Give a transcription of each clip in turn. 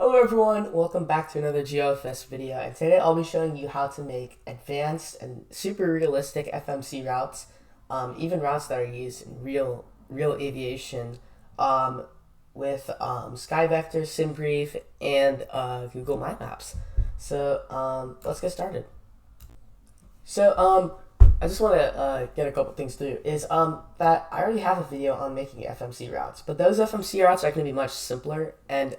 Hello everyone, welcome back to another GeoFS video, and today I'll be showing you how to make advanced and super realistic FMC routes, even routes that are used in real aviation, with SkyVector, SimBrief, and Google My Maps. So let's get started. So I just want to get a couple things through. Is that I already have a video on making FMC routes, but those FMC routes are going to be much simpler, and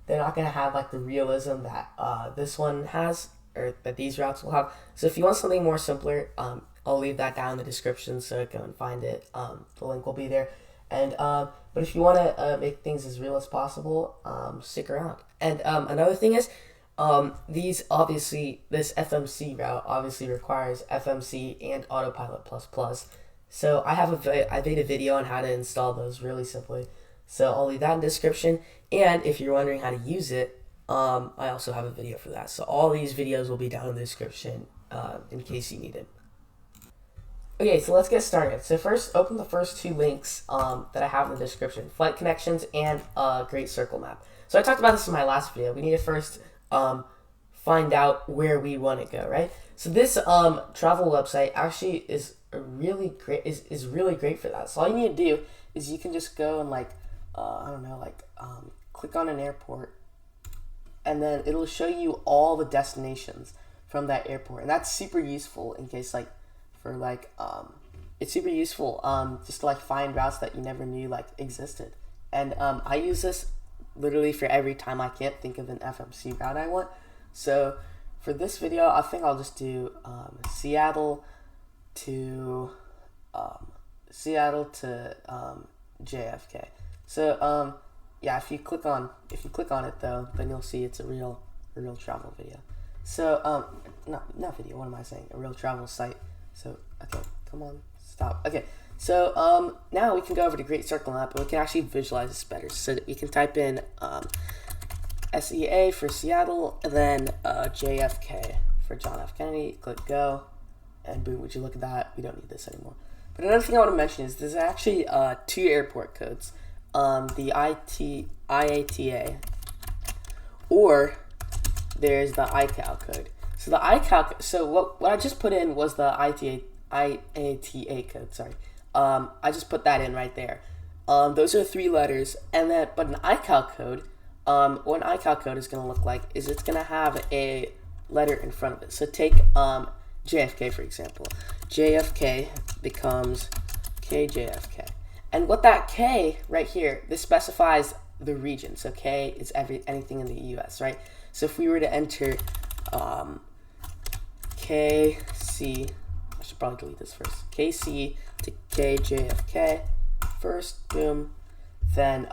they're not going to have like the realism that this one has, or that these routes will have. So if you want something more simpler, I'll leave that down in the description, so go and find it. The link will be there. And but if you want to make things as real as possible, stick around. And another thing is, this FMC route obviously requires FMC and Autopilot++. So I made a video on how to install those really simply. So I'll leave that in the description. And if you're wondering how to use it, I also have a video for that. So all these videos will be down in the description in case you need it. Okay, so let's get started. So first, open the first two links that I have in the description: flight connections and Great Circle Map. So I talked about this in my last video. We need to first find out where we want to go, right? So this travel website actually is really great for that. So all you need to do is you can just go and click on an airport, and then it'll show you all the destinations from that airport, and that's super useful in case it's super useful just to find routes that you never knew existed. And I use this literally for every time I can't think of an FMC route I want. So for this video, I think I'll just do Seattle to JFK. So yeah, if you click on it though, then you'll see it's a real travel video. So not video, what am I saying? A real travel site. So okay, come on, stop. Okay, so now we can go over to Great Circle Map, and we can actually visualize this better. So that we can type in SEA for Seattle, and then JFK for John F. Kennedy. Click go, and boom, would you look at that? We don't need this anymore. But another thing I want to mention is there's actually two airport codes, the IATA, or there's the ICAO code. So the ICAO, so what I just put in was the IATA code. Sorry, I just put that in right there. Those are 3 letters, and then but an ICAO code, what an ICAO code is going to look like is it's going to have a letter in front of it. So take JFK for example. JFK becomes KJFK, and what that K right here, this specifies the region. So K is anything in the U.S., right? So if we were to enter KC, I should probably delete this first. KC to KJFK first, boom. Then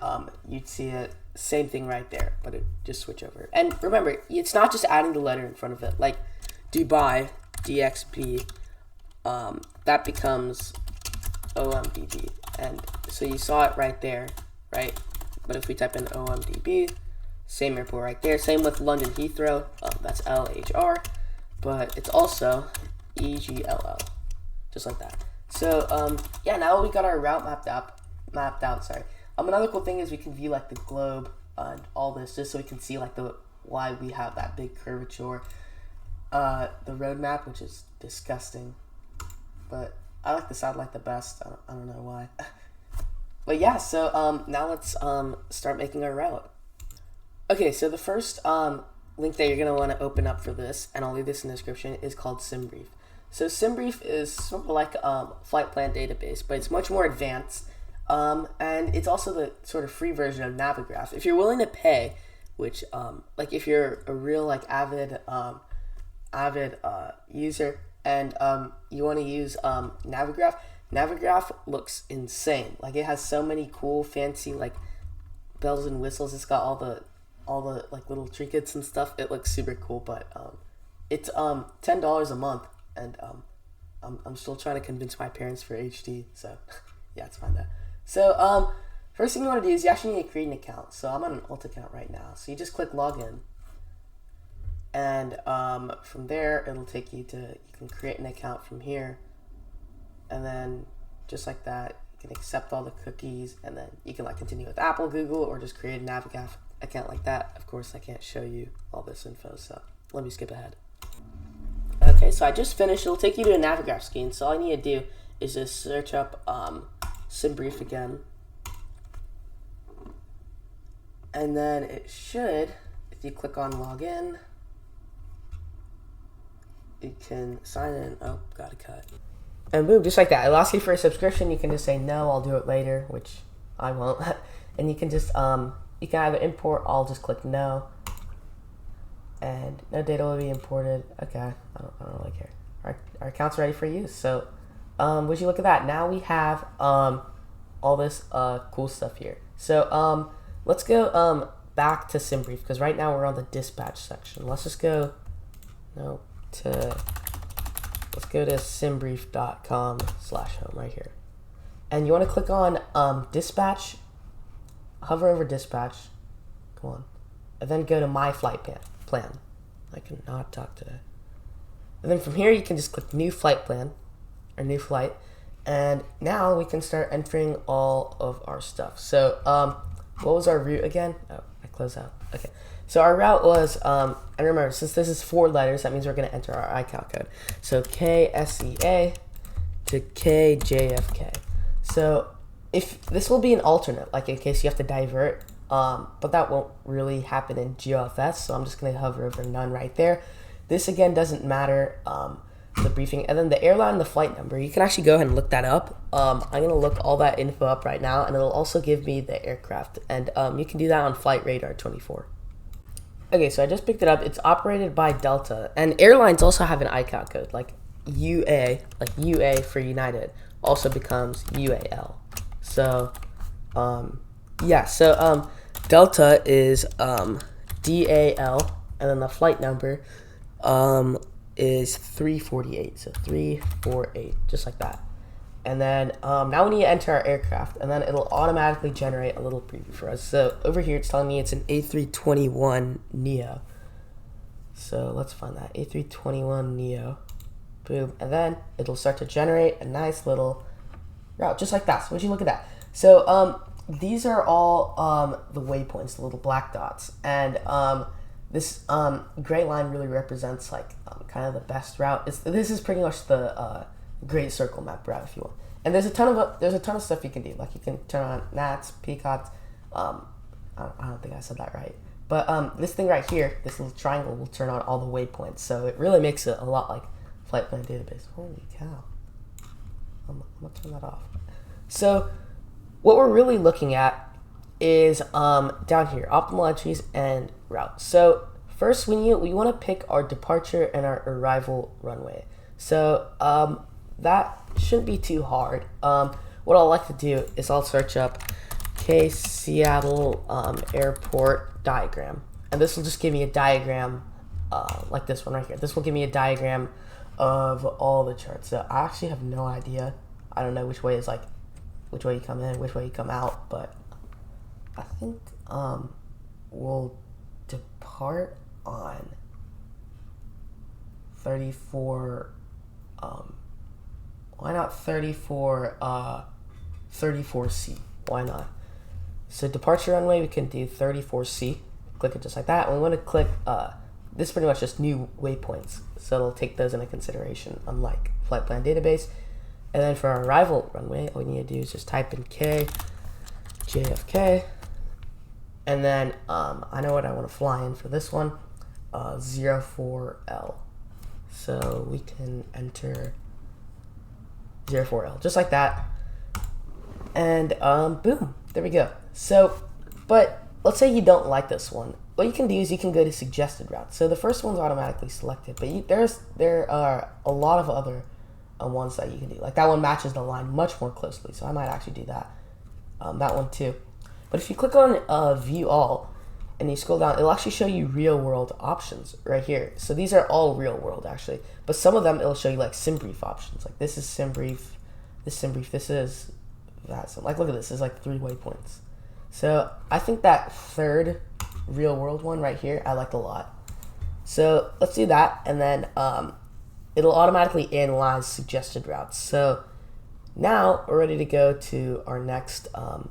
you'd see it, same thing right there, but it just switch over. And remember, it's not just adding the letter in front of it. Like Dubai, DXB, that becomes OMDB. And so you saw it right there, right? But if we type in OMDB, same airport right there. Same with London Heathrow, that's LHR, but it's also EGLL, just like that. So yeah, now we got our route mapped out. Sorry. Another cool thing is we can view the globe and all this, just so we can see why we have that big curvature. The road map, which is disgusting, but I like the satellite the best. I don't know why. But yeah, so now let's start making our route. Okay, so the first link that you're going to want to open up for this, and I'll leave this in the description, is called SimBrief. So SimBrief is sort of like a flight plan database, but it's much more advanced, and it's also the sort of free version of Navigraph. If you're willing to pay, which if you're a real avid user, and you want to use Navigraph looks insane. It has so many cool fancy bells and whistles. It's got all the little trinkets and stuff. It looks super cool, but it's $10 a month, and I'm still trying to convince my parents for HD, so yeah, it's fine though. So first thing you want to do is you actually need to create an account. So I'm on an alt account right now, so you just click login, and from there it'll take you to, you can create an account from here, and then just like that you can accept all the cookies, and then you can continue with Apple, Google, or just create a account like that, of course I can't show you all this info, so let me skip ahead. Okay, so I just finished. It'll take you to a Navigraph screen, so all I need to do is just search up SimBrief again. And then it should, if you click on login, you can sign in. Oh, got a cut. And boom, just like that. It'll ask you for a subscription. You can just say no, I'll do it later, which I won't. And you can just, you can either import, I'll just click no. And no data will be imported. Okay, I don't really care. Our account's ready for use. So, would you look at that? Now we have all this cool stuff here. So, let's go back to SimBrief, because right now we're on the dispatch section. Let's just go let's go to simbrief.com/home right here. And you want to click on dispatch, hover over dispatch, come on, and then go to my flight plan. I cannot talk today. And then from here you can just click new flight plan, or new flight, and now we can start entering all of our stuff. So what was our route again? Oh, I closed out. Okay, so our route was, and remember, since this is 4 letters, that means we're going to enter our iCal code. So KSEA to KJFK. So if this will be an alternate, like in case you have to divert, but that won't really happen in GeoFS, so I'm just going to hover over none right there. This again doesn't matter, the briefing, and then the airline and the flight number, you can actually go ahead and look that up. I'm going to look all that info up right now, and it'll also give me the aircraft, and you can do that on Flight Radar 24. Okay, so I just picked it up. It's operated by Delta, and airlines also have an iCal code, like UA, like UA for United, also becomes UAL. So, yeah, so Delta is DAL, and then the flight number is 348, so 348, just like that. And then now we need to enter our aircraft, and then it'll automatically generate a little preview for us. So over here it's telling me it's an A321neo. So let's find that, A321neo. Boom, and then it'll start to generate a nice little route, just like that. So would you look at that? So these are all the waypoints, the little black dots, and this gray line really represents like kind of the best route. This is pretty much the great circle map route, if you want. And there's a ton of stuff you can do. Like you can turn on gnats, peacocks. I don't think I said that right. But this thing right here, this little triangle, will turn on all the waypoints. So it really makes it a lot like flight plan database. Holy cow! I'm gonna turn that off. So what we're really looking at is down here, optimal entries and routes. So first, we want to pick our departure and our arrival runway. So that shouldn't be too hard. What I'll like to do is I'll search up K Seattle airport diagram, and this will just give me a diagram like this one right here. This will give me a diagram of all the charts. So I actually have no idea. I don't know which way is like which way you come in, which way you come out, but I think we'll depart on 34. Why not 34C? Why not? So departure runway, we can do 34C. Click it just like that. And we want to click, this is pretty much just new waypoints. So it'll take those into consideration, unlike flight plan database. And then for our arrival runway, all we need to do is just type in K, JFK. And then I know what I want to fly in for this one, 04L. So we can enter 04L, just like that. And boom, there we go. So, but let's say you don't like this one. What you can do is you can go to suggested routes. So the first one's automatically selected, but there are a lot of other ones that you can do. Like that one matches the line much more closely, so I might actually do that. That one too. But if you click on View All, and you scroll down, it'll actually show you real world options right here. So these are all real world actually, but some of them it'll show you like SimBrief options. Like this is SimBrief, this SimBrief, this is that. So like look at this, there's like 3 waypoints. So I think that third real world one right here, I like a lot. So let's do that, and then it'll automatically analyze suggested routes. So now we're ready to go to our next little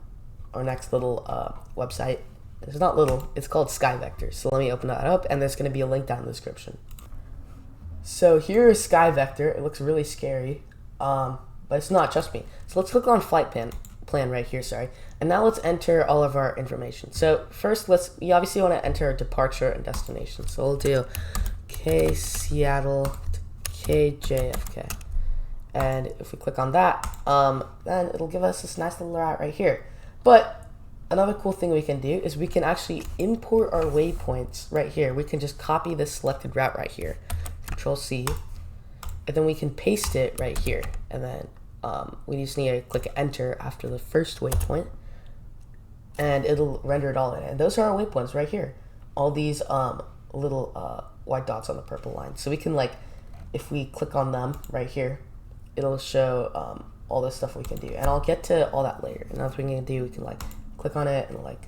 website. It's not little, it's called SkyVector. So let me open that up, and there's going to be a link down in the description. So here is SkyVector. It looks really scary, but it's not, trust me. So let's click on flight plan right here, sorry. And now let's enter all of our information. So first, you obviously want to enter a departure and destination. So we'll do K Seattle to K JFK. And if we click on that, then it'll give us this nice little route right here. But another cool thing we can do is we can actually import our waypoints right here. We can just copy this selected route right here, Control C, and then we can paste it right here. And then we just need to click enter after the first waypoint, and it'll render it all in. And those are our waypoints right here. All these little white dots on the purple line. So we can, like, if we click on them right here, it'll show all the stuff we can do. And I'll get to all that later. And that's what we can do. We can, like, click on it and, like,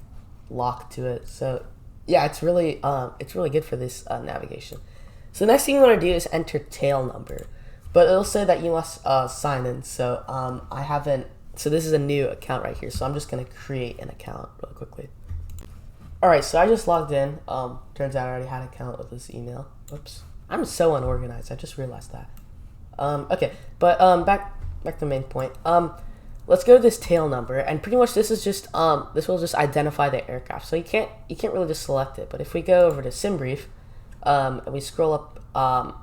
lock to it. So yeah, it's really good for this navigation. So the next thing you want to do is enter tail number, but it'll say that you must sign in. So I haven't. So this is a new account right here. So I'm just gonna create an account really quickly. All right, so I just logged in. Turns out I already had an account with this email. Oops, I'm so unorganized. I just realized that. Okay, but back to the main point. Let's go to this tail number, and pretty much this is just this will just identify the aircraft. So you can't really just select it. But if we go over to SimBrief, and we scroll up,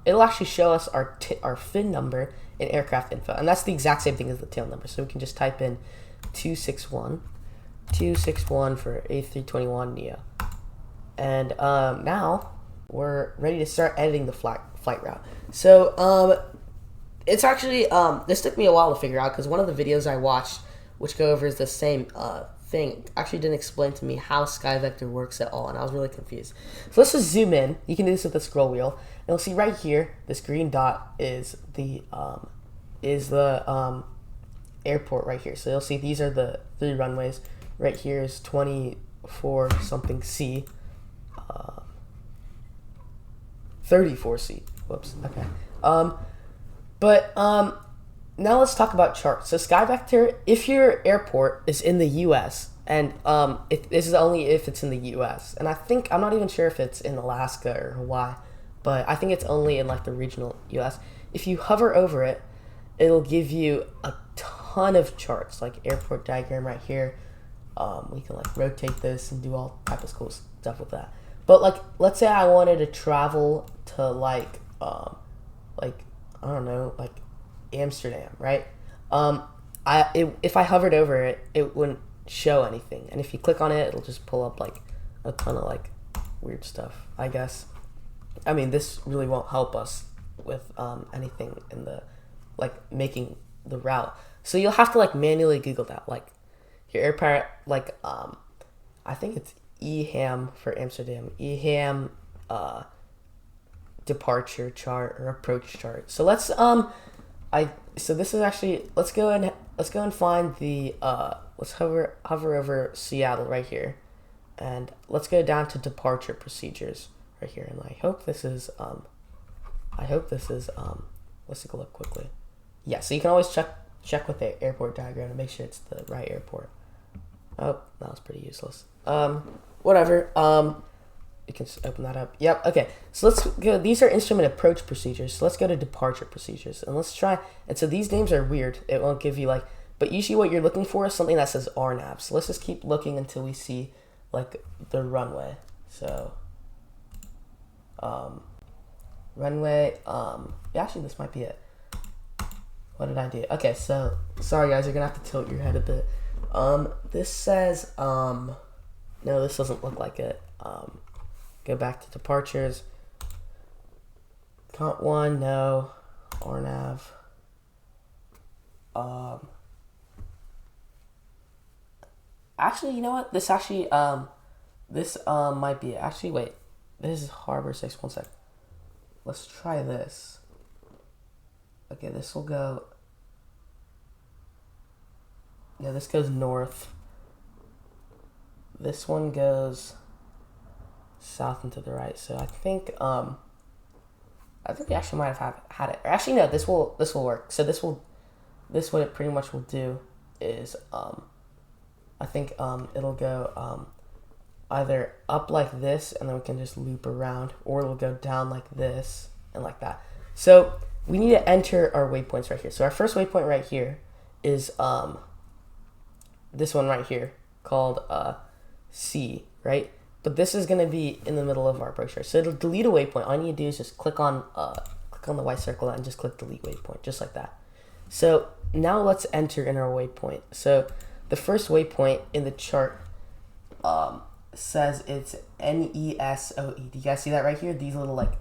it'll actually show us our fin number and aircraft info, and that's the exact same thing as the tail number. So we can just type in 261 for A321 Neo, and now we're ready to start editing the flight route. So it's actually this took me a while to figure out, because one of the videos I watched, which go over is the same thing, actually didn't explain to me how SkyVector works at all, and I was really confused. So let's just zoom in. You can do this with the scroll wheel, and you'll see right here, this green dot is the airport right here. So you'll see these are the 3 runways. Right here is 24 something C, 34C. Whoops. Okay. But now let's talk about charts. So SkyVector, if your airport is in the U.S., and this is only if it's in the U.S., and I'm not even sure if it's in Alaska or Hawaii, but I think it's only in, like, the regional U.S. If you hover over it, it'll give you a ton of charts, like airport diagram right here. We can, like, rotate this and do all type of cool stuff with that. But, like, let's say I wanted to travel to, like I don't know, like Amsterdam, right? If I hovered over it, it wouldn't show anything, and if you click on it, it'll just pull up, like, a ton of, like, weird stuff, I guess. I mean, this really won't help us with anything in the, like, making the route. So you'll have to, like, manually Google that, like, your airport, like, I think it's EHAM for Amsterdam, EHAM departure chart or approach chart. So let's so this is actually, let's go and find the let's hover over Seattle right here, and let's go down to departure procedures right here, and I hope this is let's take a look quickly. Yeah, so you can always check with the airport diagram to make sure it's the right airport. Oh, that was pretty useless. Whatever. You can open that up. Yep. Okay. So let's go. These are instrument approach procedures. So let's go to departure procedures, and let's try. And so these names are weird. It won't give you, like, but usually what you're looking for is something that says RNAV. So let's just keep looking until we see, like, the runway. So, runway. Actually, this might be it. What did I do? Okay. So sorry guys, you're gonna have to tilt your head a bit. This says no, this doesn't look like it. Go back to departures. Count 1, no. RNAV. Actually, you know what? This actually, might be it. Actually, wait. This is Harbor 6. One sec. Let's try this. Okay, this will go. Yeah, this goes north. This one goes south and to the right. So I think we actually might have had it. Or actually, no, this will work. So what it pretty much will do is I think it'll go either up like this, and then we can just loop around, or it'll go down like this and like that. So we need to enter our waypoints right here. So our first waypoint right here is this one right here called C, right? But this is going to be in the middle of our brochure. So it'll delete a waypoint. All you need to do is just click on the white circle and just click delete waypoint, just like that. So now let's enter in our waypoint. So the first waypoint in the chart says it's NESOE. Do you guys see that right here? These little like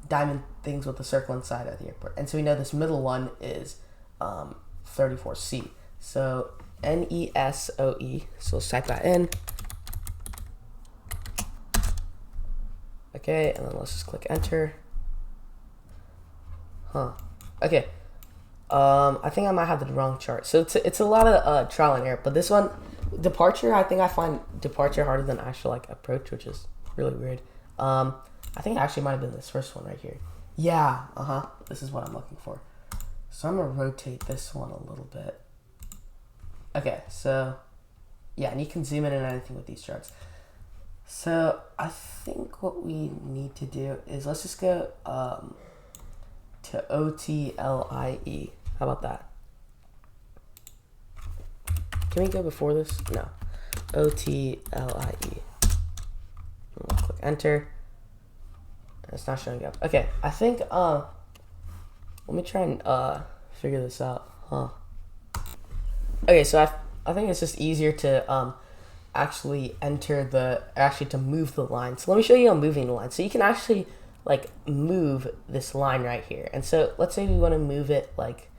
diamond things with the circle inside of the airport. And so we know this middle one is 34C. So NESOE. So let's type that in. Okay, and then let's just click enter. Okay. I think I might have the wrong chart. So it's a lot of trial and error. But this one, departure, I think I find departure harder than actual like approach, which is really weird. I think it actually might have been this first one right here. Yeah, this is what I'm looking for. So I'm gonna rotate this one a little bit. Okay, so yeah, and you can zoom in and anything with these charts. So I think what we need to do is let's just go to OTLIE. How about that? Can we go before this? No. OTLIE. Click enter. It's not showing up. Okay, I think let me try and figure this out. Okay, so I think it's just easier to actually to move the line. So let me show you on moving the line. So you can actually like move this line right here. And so let's say we want to move it like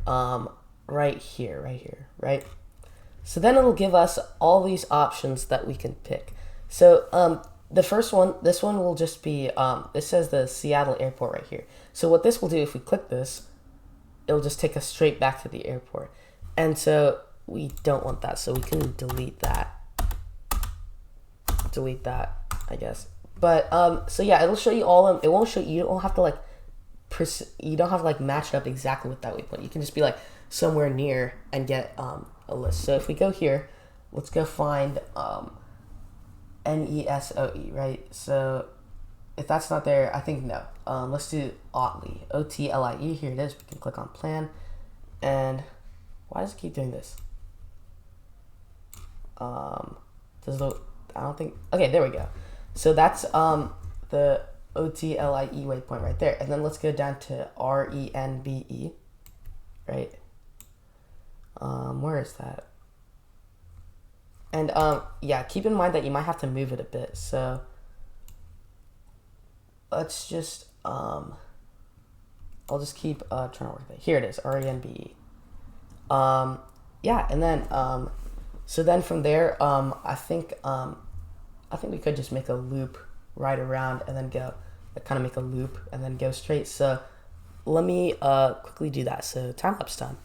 right here, right? So then it'll give us all these options that we can pick. So the first one, this one will just be, this says the Seattle airport right here. So what this will do, if we click this, it'll just take us straight back to the airport. And so we don't want that. So we can delete that, I guess. But so yeah, it'll show you all of them. It won't show you don't have to like match it up exactly with that waypoint. You can just be like somewhere near and get a list. So if we go here, let's go find NESOE, right? So if that's not there, I think no. Let's do OTLIE. Here it is. We can click on plan. And why does it keep doing this? I don't think. Okay, there we go. So that's the OTLIE waypoint right there. And then let's go down to RENBE, right? Where is that? And yeah, keep in mind that you might have to move it a bit. So let's just I'll just keep trying to work that. Here it is, RENBE. Yeah, and then so then from there, I think we could just make a loop right around and then go, kind of make a loop and then go straight. So let me quickly do that. So time-lapse time.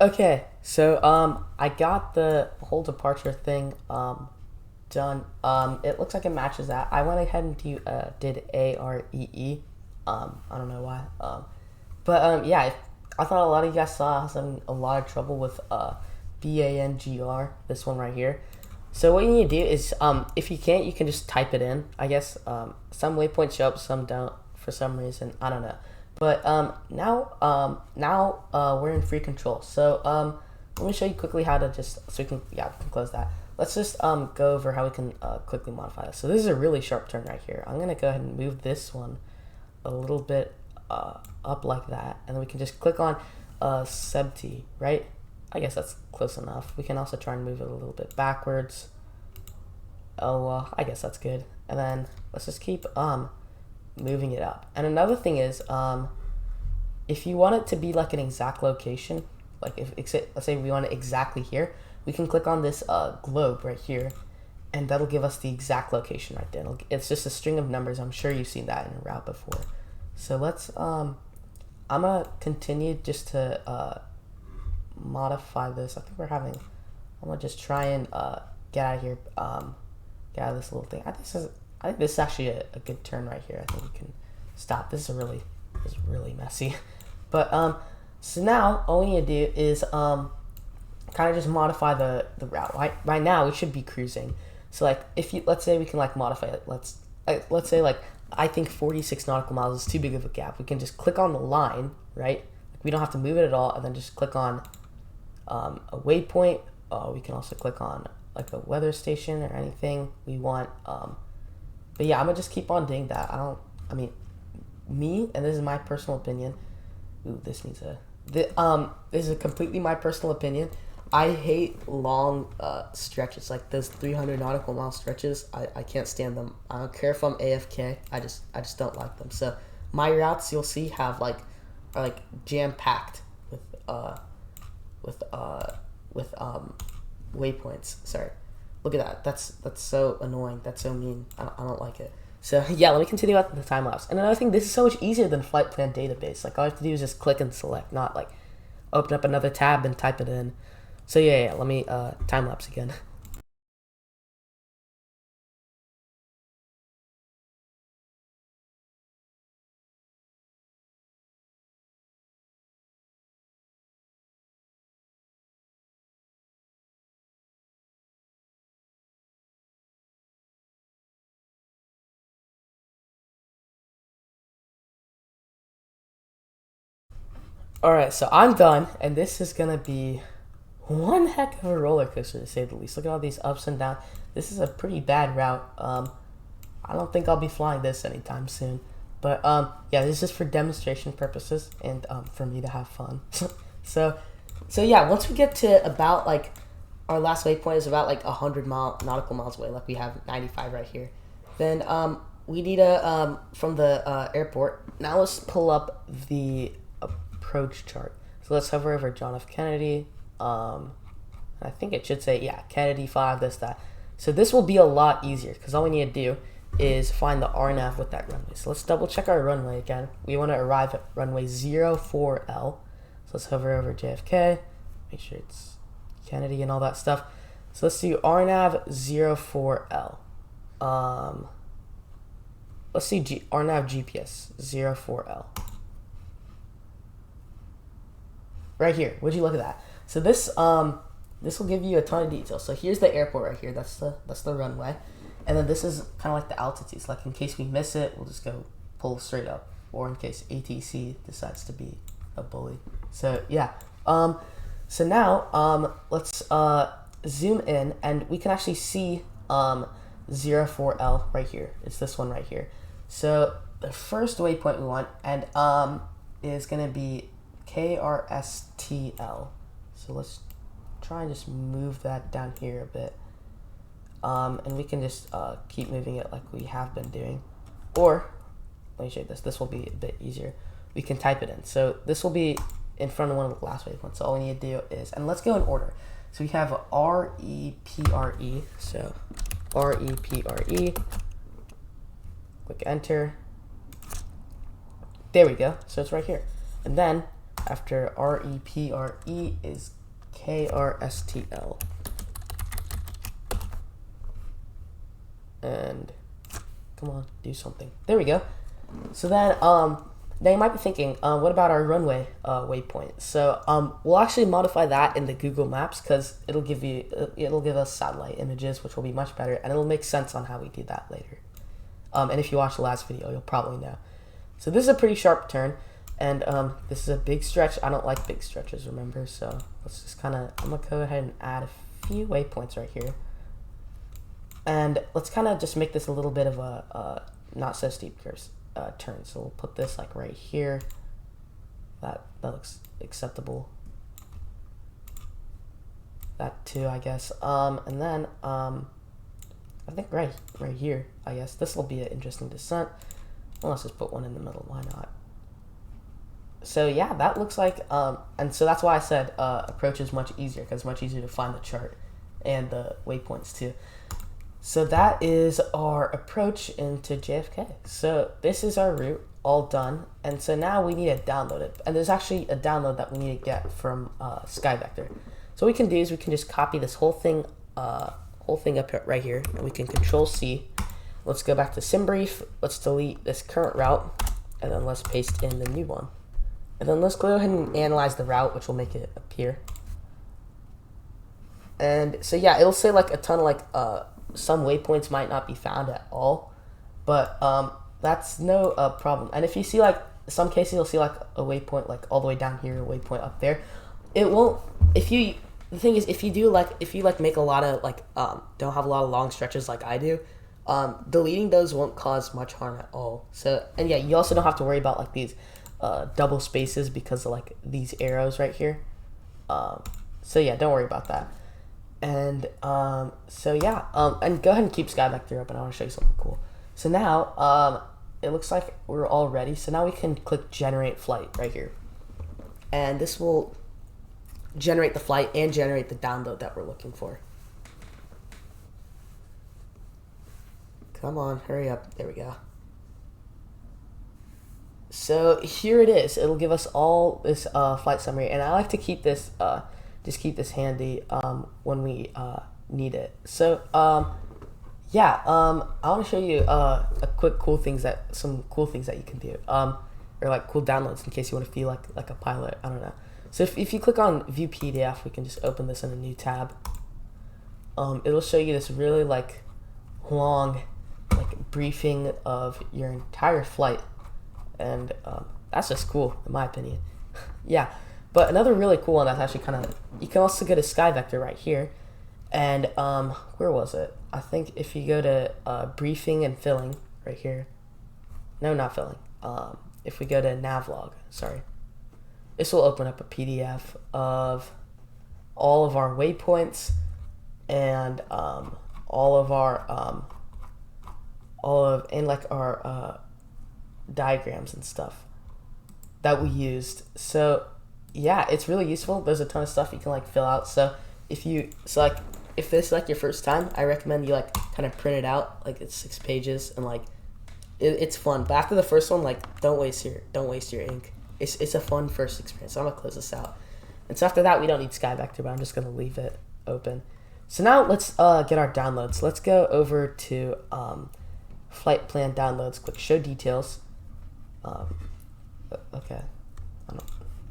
Okay, so I got the whole departure thing done. It looks like it matches that. I went ahead and did AREE. I don't know why. But yeah, I thought a lot of you guys saw I was having a lot of trouble with BANGR, this one right here. So what you need to do is if you can't, you can just type it in. I guess some waypoints show up, some don't for some reason. I don't know. But now we're in free control. So let me show you quickly how to just, so we can close that. Let's just go over how we can quickly modify this. So this is a really sharp turn right here. I'm gonna go ahead and move this one a little bit up like that, and then we can just click on SEBT, right? I guess that's close enough. We can also try and move it a little bit backwards. Oh, I guess that's good. And then let's just keep moving it up. And another thing is if you want it to be like an exact location, like if let's say we want it exactly here, we can click on this globe right here, and that'll give us the exact location right there. It's just a string of numbers. I'm sure you've seen that in a route before. So let's I'm gonna continue just to modify this. I think we're having. I'm gonna just try and get out of here. Get out of this little thing. I think this is actually a good turn right here. I think we can stop. This is really messy. But so now all we need to do is kind of just modify the route. Right now we should be cruising. So like if you, let's say we can like modify it. Let's say like I think 46 nautical miles is too big of a gap. We can just click on the line, right? We don't have to move it at all, and then just click on a waypoint. We can also click on like a weather station or anything we want. But yeah, I'm gonna just keep on doing that. I mean, me, and this is my personal opinion. Ooh, this needs a. This is completely my personal opinion. I hate long stretches, like those 300 nautical mile stretches. I can't stand them. I don't care if I'm AFK. I just don't like them. So my routes, you'll see, are like jam packed with waypoints. Sorry, look at that. That's so annoying. That's so mean. I don't like it. So yeah, let me continue out the time lapse. And another thing, this is so much easier than flight plan database. Like all I have to do is just click and select, not like open up another tab and type it in. So yeah, let me time lapse again. Alright, so I'm done, and this is gonna be one heck of a roller coaster to say the least. Look at all these ups and downs. This is a pretty bad route. I don't think I'll be flying this anytime soon. But yeah, this is for demonstration purposes and for me to have fun. so yeah, once we get to about like our last waypoint is about like 100 nautical miles away, like we have 95 right here. Then we need a from the airport. Now let's pull up the approach chart. So let's hover over John F. Kennedy. I think it should say, yeah, Kennedy 5, this, that. So this will be a lot easier because all we need to do is find the RNAV with that runway. So let's double check our runway again. We want to arrive at runway 04L. So let's hover over JFK, make sure it's Kennedy and all that stuff. So let's do RNAV 04L. Let's see RNAV GPS 04L. Right here, would you look at that? So this will give you a ton of details. So here's the airport right here. That's the runway, and then this is kind of like the altitude. So like in case we miss it, we'll just go pull straight up, or in case ATC decides to be a bully. So yeah. So now let's zoom in, and we can actually see 04L right here. It's this one right here. So the first waypoint we want and is gonna be KRSTL. So let's try and just move that down here a bit. And we can just keep moving it like we have been doing. Or, let me show you this. This will be a bit easier. We can type it in. So this will be in front of one of the last waypoints. So all we need to do is, and let's go in order. So we have REPRE. So REPRE. Click enter. There we go. So it's right here. And then after REPRE is KRSTL. And come on, do something. There we go. So then now you might be thinking, what about our runway waypoint? So we'll actually modify that in the Google Maps because it'll give us satellite images, which will be much better, and it'll make sense on how we do that later. And if you watch the last video, you'll probably know. So this is a pretty sharp turn. And this is a big stretch. I don't like big stretches, remember? So let's just I'm gonna go ahead and add a few waypoints right here. And let's kind of just make this a little bit of a not so steep curve turn. So we'll put this like right here. That looks acceptable. That too, I guess. And then I think right here, I guess this will be an interesting descent. Well, let's just put one in the middle. Why not? So yeah, that looks like, and so that's why I said approach is much easier, because it's much easier to find the chart and the waypoints too. So that is our approach into JFK. So this is our route all done, and so now we need to download it. And there's actually a download that we need to get from SkyVector. So what we can do is we can just copy this whole thing up right here, and we can Control C. Let's go back to SimBrief. Let's delete this current route, and then let's paste in the new one. And then let's go ahead and analyze the route, which will make it appear. And so yeah, it'll say like a ton of like some waypoints might not be found at all, but that's no problem. And if you see like some cases, you'll see like a waypoint like all the way down here, a waypoint up there. It won't. The thing is, if you make a lot of like don't have a lot of long stretches like I do, deleting those won't cause much harm at all. So, and yeah, you also don't have to worry about like these double spaces because of like these arrows right here. So yeah, don't worry about that. And so yeah, and go ahead and keep SkyVector up, and I want to show you something cool. So now it looks like we're all ready. So now we can click generate flight right here, and this will generate the flight and generate the download that we're looking for. Come on, hurry up. There we go. So here it is. It'll give us all this flight summary, and I like to keep this just keep this handy when we need it. So yeah, I want to show you some cool things that you can do, or like cool downloads in case you want to feel like a pilot. I don't know. So if you click on View PDF, we can just open this in a new tab. It'll show you this really like long like briefing of your entire flight, and that's just cool in my opinion. Yeah, but another really cool one that's actually kind of, you can also go to SkyVector right here, and where was it? I think if you go to briefing and filling right here, no, not filling. If we go to Navlog, sorry, this will open up a PDF of all of our waypoints and all of our diagrams and stuff that we used. So yeah, it's really useful. There's a ton of stuff you can like fill out. So if this is like your first time, I recommend you like kind of print it out. Like it's 6 pages, and like it's fun. But after the first one, like don't waste your ink. It's a fun first experience. So I'm gonna close this out. And so after that, we don't need SkyVector, but I'm just gonna leave it open. So now let's get our downloads. Let's go over to flight plan downloads. Click show details. Okay, I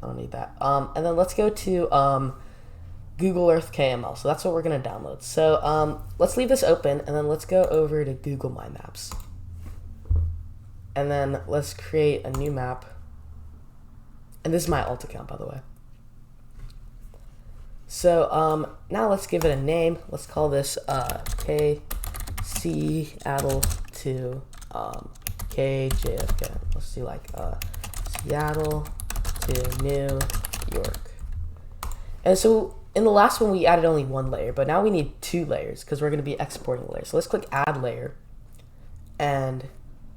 don't need that. And then let's go to Google Earth KML. So that's what we're gonna download. So let's leave this open, and then let's go over to Google My Maps. And then let's create a new map. And this is my alt account, by the way. So now let's give it a name. Let's call this K Seattle to KJFK. Let's do like Seattle to New York. And so in the last one we added only 1 layer, but now we need 2 layers because we're going to be exporting layers. So let's click add layer, and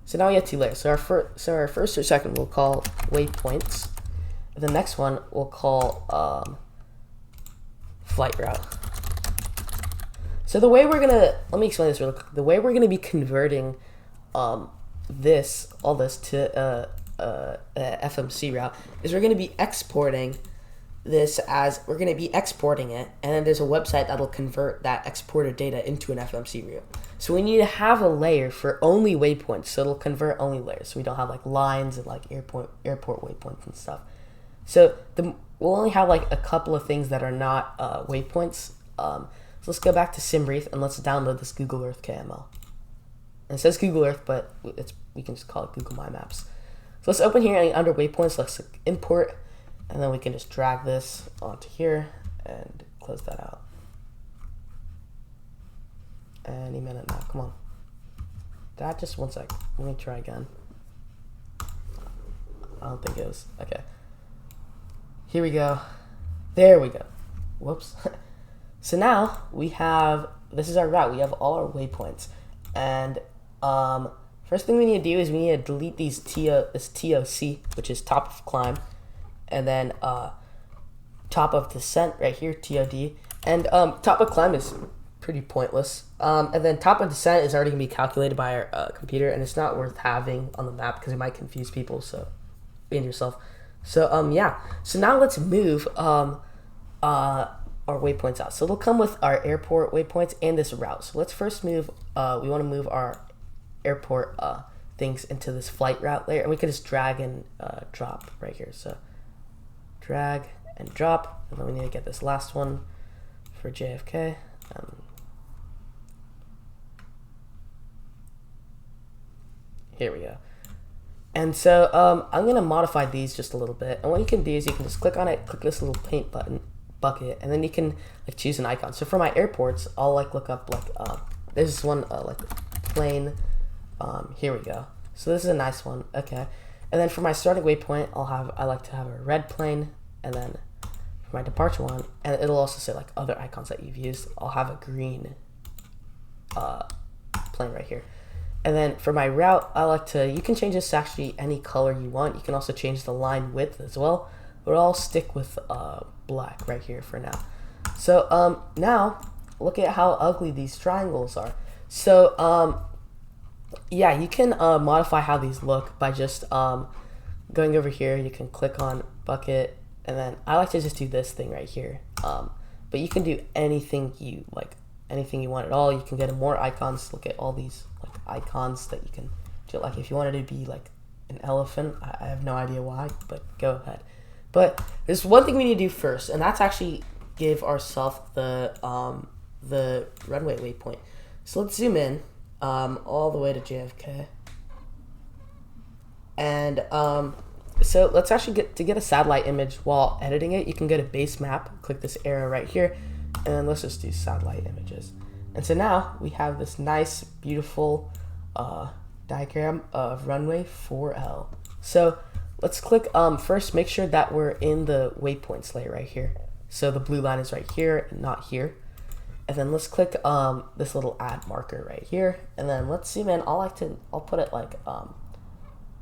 so now we have 2 layers. So our first or second we'll call waypoints. The next one we'll call flight route. So the way we're gonna, let me explain this really quick. The way we're gonna be converting all this to FMC route is we're gonna be exporting this we're gonna be exporting it, and then there's a website that'll convert that exported data into an FMC route. So we need to have a layer for only waypoints, so it'll convert only layers, so we don't have like lines and like airport waypoints and stuff. So we'll only have like a couple of things that are not waypoints. So let's go back to SimBrief and let's download this Google Earth KML. And it says Google Earth, but we can just call it Google My Maps. So let's open here, and under waypoints, let's click import, and then we can just drag this onto here and close that out. Any minute now, come on. Just 1 sec. Let me try again. I don't think it was, okay. Here we go. There we go. Whoops. So now we have, this is our route. We have all our waypoints. And first thing we need to do is we need to delete this TOC, which is top of climb. and then top of descent right here, TOD, and top of climb is pretty pointless. And then top of descent is already gonna be calculated by our computer, and it's not worth having on the map because it might confuse people. So be in yourself. So yeah. So now let's move our waypoints out. So they'll come with our airport waypoints and this route. So let's first move. We want to move our airport things into this flight route layer, and we can just drag and drop right here. So drag and drop, and then we need to get this last one for JFK. Here we go. And so I'm gonna modify these just a little bit, and what you can do is you can just click on it, click this little paint bucket, and then you can like choose an icon. So for my airports, I'll like look up like this is one like plane. Here we go. So this is a nice one. Okay, and then for my starting waypoint, I like to have a red plane, and then for my departure one, and it'll also say like other icons that you've used, I'll have a green plane right here. And then for my route, I like to, you can change this to actually any color you want. You can also change the line width as well, but I'll stick with black right here for now. So now look at how ugly these triangles are. So yeah, you can modify how these look by just going over here. You can click on bucket, and then I like to just do this thing right here. But you can do anything you like, anything you want at all. You can get more icons. Look at all these like icons that you can do. Like if you wanted to be like an elephant, I have no idea why, but go ahead. But there's one thing we need to do first, and that's actually give ourselves the runway waypoint. So let's zoom in all the way to JFK, and so let's actually get a satellite image while editing it. You can go to base map, click this arrow right here, and let's just do satellite images. And so now we have this nice, beautiful diagram of runway 4L. So let's click first, make sure that we're in the waypoints layer right here. So the blue line is right here and not here. And then let's click this little add marker right here. And then let's zoom in. I'll put it like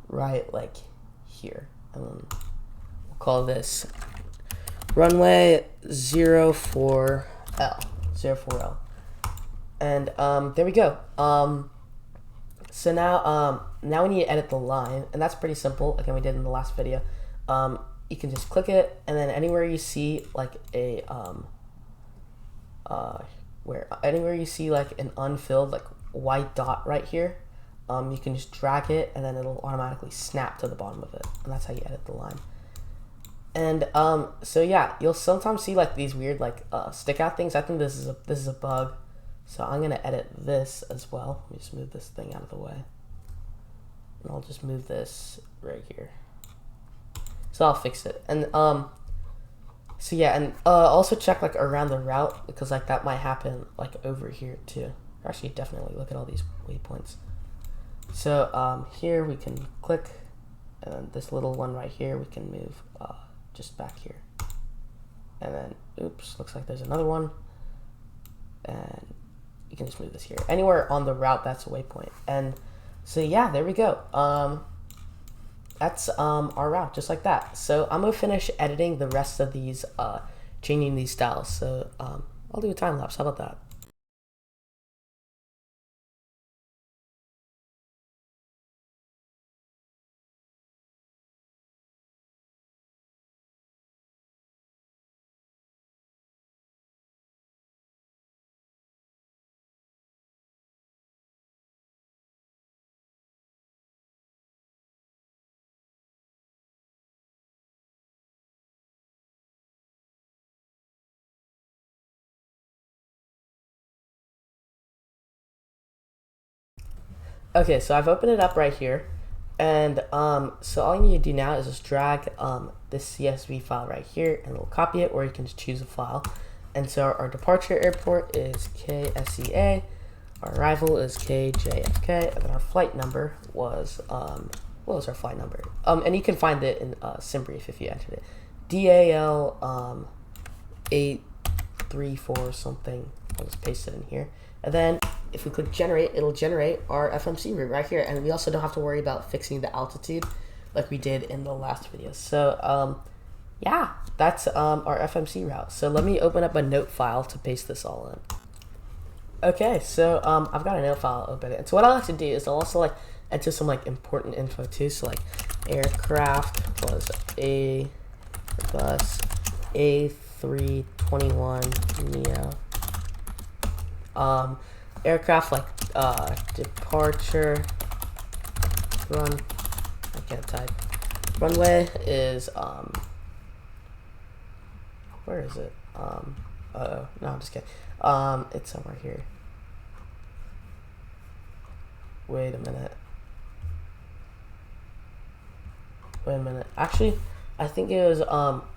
right like here. And then we'll call this runway 04L. 04L. And there we go. So now we need to edit the line, and that's pretty simple. Again, we did in the last video. You can just click it, and then anywhere you see like a anywhere you see like an unfilled like white dot right here, you can just drag it, and then it'll automatically snap to the bottom of it, and that's how you edit the line. And so yeah, you'll sometimes see like these weird like stick out things. I think this is a bug. So I'm gonna edit this as well. Let me just move this thing out of the way. And I'll just move this right here. So I'll fix it. And so yeah, and also check like around the route, because like that might happen like over here too. Actually, definitely look at all these waypoints. So here we can click, and then this little one right here we can move just back here. And then oops, looks like there's another one. And you can just move this here. Anywhere on the route, that's a waypoint. And so yeah, there we go. That's our route, just like that. So I'm gonna finish editing the rest of these, changing these styles. So I'll do a time lapse. How about that? Okay, so I've opened it up right here, and so all you need to do now is just drag this CSV file right here, and we'll copy it, or you can just choose a file. And so our departure airport is KSEA, our arrival is KJFK, and then our flight number was what was our flight number? And you can find it in SimBrief if you entered it. DAL 834 something. I'll just paste it in here, and then if we click generate, it'll generate our FMC route right here, and we also don't have to worry about fixing the altitude like we did in the last video. So yeah, that's our FMC route. So let me open up a note file to paste this all in. Okay, so I've got a note file open. And so what I like to do is I'll also like enter some like important info too. So like aircraft was a bus A321neo. Aircraft like departure run. I can't type. Runway is where is it? No, I'm just kidding. It's somewhere here. Wait a minute. Actually, I think it was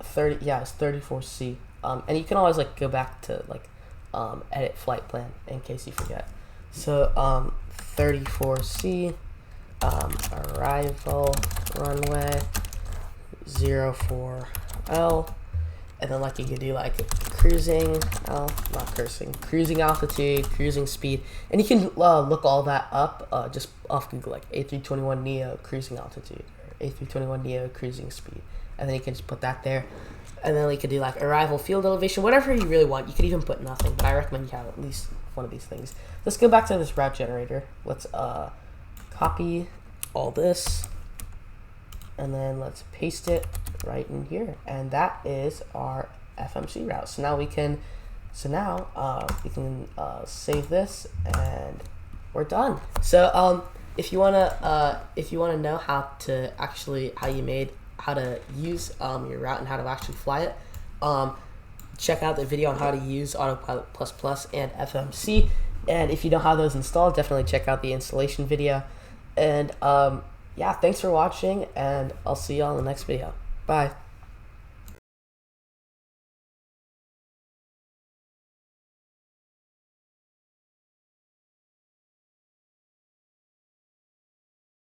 30. Yeah, it's 34C. And you can always like go back to like edit flight plan in case you forget. So 34C, arrival runway 04L. And then like you could do like cruising altitude, cruising speed, and you can look all that up just off Google, like A321neo cruising altitude or A321neo cruising speed, and then you can just put that there, and then you could do like arrival field elevation, whatever you really want. You could even put nothing, but I recommend you have at least one of these things. Let's go back to this route generator. Let's copy all this, and then let's paste it right in here, and that is our FMC route. So now we can save this, and we're done. So if you wanna know how to use your route and how to actually fly it, check out the video on how to use Autopilot Plus and FMC. And if you don't have those installed, definitely check out the installation video. And yeah, thanks for watching, and I'll see y'all in the next video. Bye.